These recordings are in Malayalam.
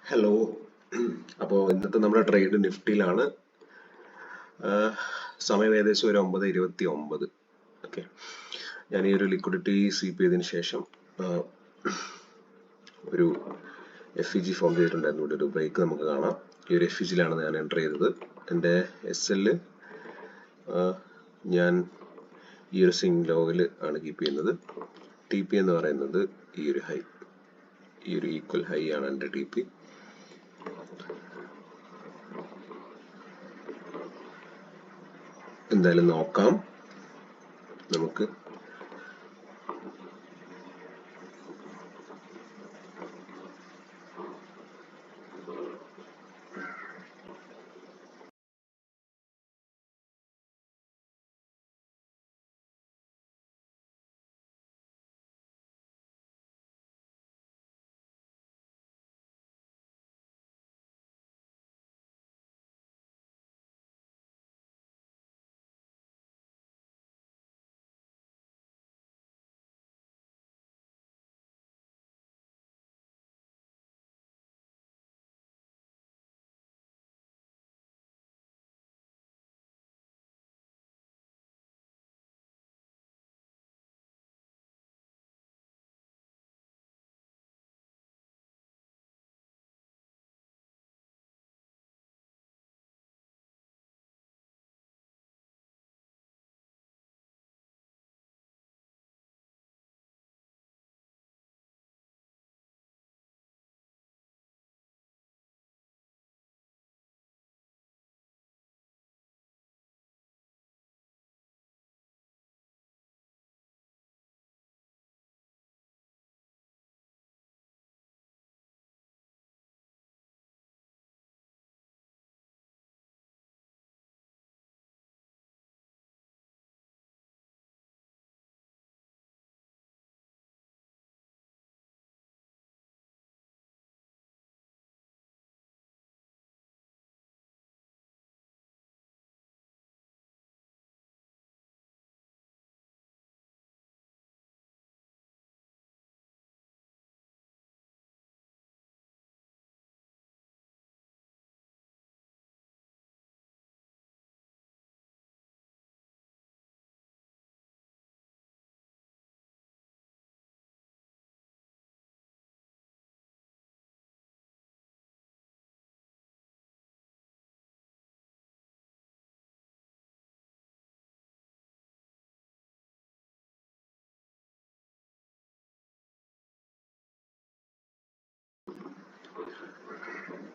ഹലോ. അപ്പോൾ ഇന്നത്തെ നമ്മുടെ ട്രേഡ് നിഫ്റ്റിയിലാണ്. സമയം ഏകദേശം ഒരു 9:29. ഓക്കെ, ഞാൻ ഈ ഒരു ലിക്വിഡിറ്റി സ്വീപ്പ് ചെയ്തതിന് ശേഷം ഒരു FEG ഫോം ചെയ്തിട്ടുണ്ടായിരുന്നു. ഇവിടെ ഒരു ബ്രേക്ക് നമുക്ക് കാണാം. ഈ ഒരു FEGയിലാണ് ഞാൻ എൻ്റർ ചെയ്തത്. എൻ്റെ SL ഞാൻ ഈ ഒരു സ്വിംഗ് ലോയിൽ ആണ് കീപ്പ് ചെയ്യുന്നത്. TP എന്ന് പറയുന്നത് ഈ ഒരു ഹൈ, ഈ ഒരു ഈക്വൽ ഹൈ ആണ് എൻ്റെ TP. എന്തായാലും നോക്കാം നമുക്ക്.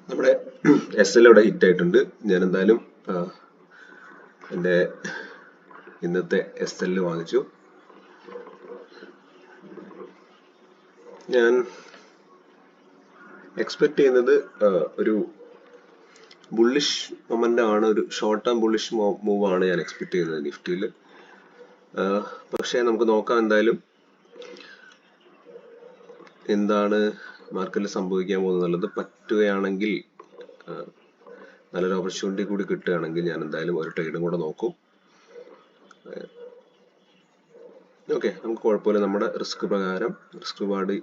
നമ്മുടെ SL ഇവിടെ ഹിറ്റ് ആയിട്ടുണ്ട്. ഞാൻ എന്തായാലും എൻ്റെ ഇന്നത്തെ SL വാങ്ങിച്ചു. ഞാൻ എക്സ്പെക്ട് ചെയ്യുന്നത് ഒരു ബുള്ളിഷ് മൊമെന്റ് ആണ്, ഒരു ഷോർട്ട് ടേം ബുള്ളിഷ് മൂവ് ആണ് ഞാൻ എക്സ്പെക്ട് ചെയ്യുന്നത് നിഫ്റ്റിയിൽ. പക്ഷേ നമുക്ക് നോക്കാം എന്തായാലും എന്താണ് മാർക്കറ്റിൽ സംഭവിക്കാൻ പോകുന്നത്. പറ്റുകയാണെങ്കിൽ നല്ലൊരു ഓപ്പർച്യൂണിറ്റി കൂടി കിട്ടുകയാണെങ്കിൽ ഞാൻ എന്തായാലും ഒരു ട്രേഡും കൂടെ നോക്കും. ഓക്കെ, നമുക്ക് കുഴപ്പമില്ല. നമ്മുടെ റിസ്ക് റിവാർഡ്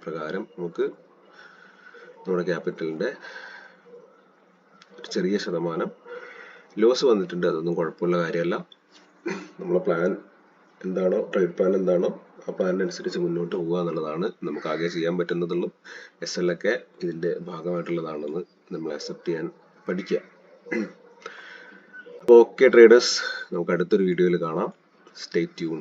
പ്രകാരം നമുക്ക് നമ്മുടെ ക്യാപിറ്റലിന്റെ ഒരു ചെറിയ ശതമാനം ലോസ് വന്നിട്ടുണ്ട്. അതൊന്നും കുഴപ്പമുള്ള കാര്യമല്ല. നമ്മളെ പ്ലാൻ എന്താണോ, ട്രേഡ് പ്ലാൻ എന്താണോ, ആ പ്ലാനിനനുസരിച്ച് മുന്നോട്ട് പോകുക എന്നുള്ളതാണ് നമുക്ക് ആകെ ചെയ്യാൻ പറ്റുന്നതുള്ളൂ. SL ഒക്കെ ഇതിന്റെ ഭാഗമായിട്ടുള്ളതാണെന്ന് നമ്മൾ അക്സെപ്റ്റ് ചെയ്യാൻ പഠിക്കുക. അപ്പോൾ ഓക്കെ ട്രേഡേഴ്സ്, നമുക്ക് അടുത്തൊരു വീഡിയോയിൽ കാണാം. Stay tune.